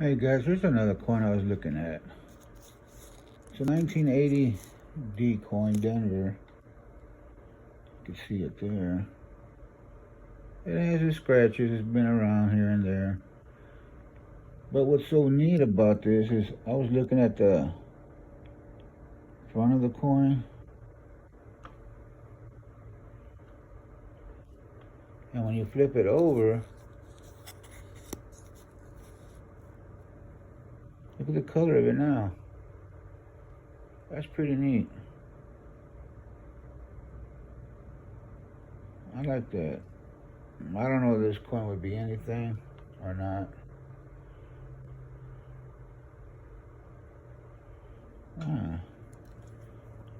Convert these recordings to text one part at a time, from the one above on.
Hey guys, here's another coin I was looking at. It's a 1980 D coin, Denver. You can see it there. It has its scratches, it's been around here and there. But what's so neat about this is I was looking at the front of the coin. And when you flip it over, look at the color of it now. That's pretty neat. I like that. I don't know if this coin would be anything or not.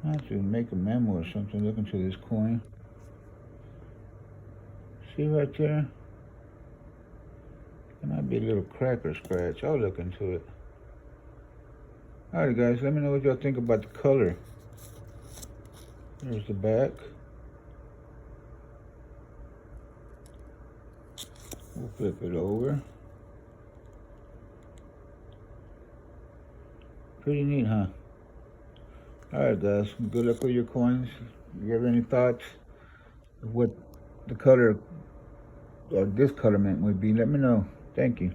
I have to make a memo or something, look into this coin. See right there? There might be a little crack or scratch. I'll look into it. Alright guys, let me know what y'all think about the color. Here's the back. We'll flip it over. Pretty neat, huh? Alright guys, good luck with your coins. If you have any thoughts of what the color or discolorment would be, let me know. Thank you.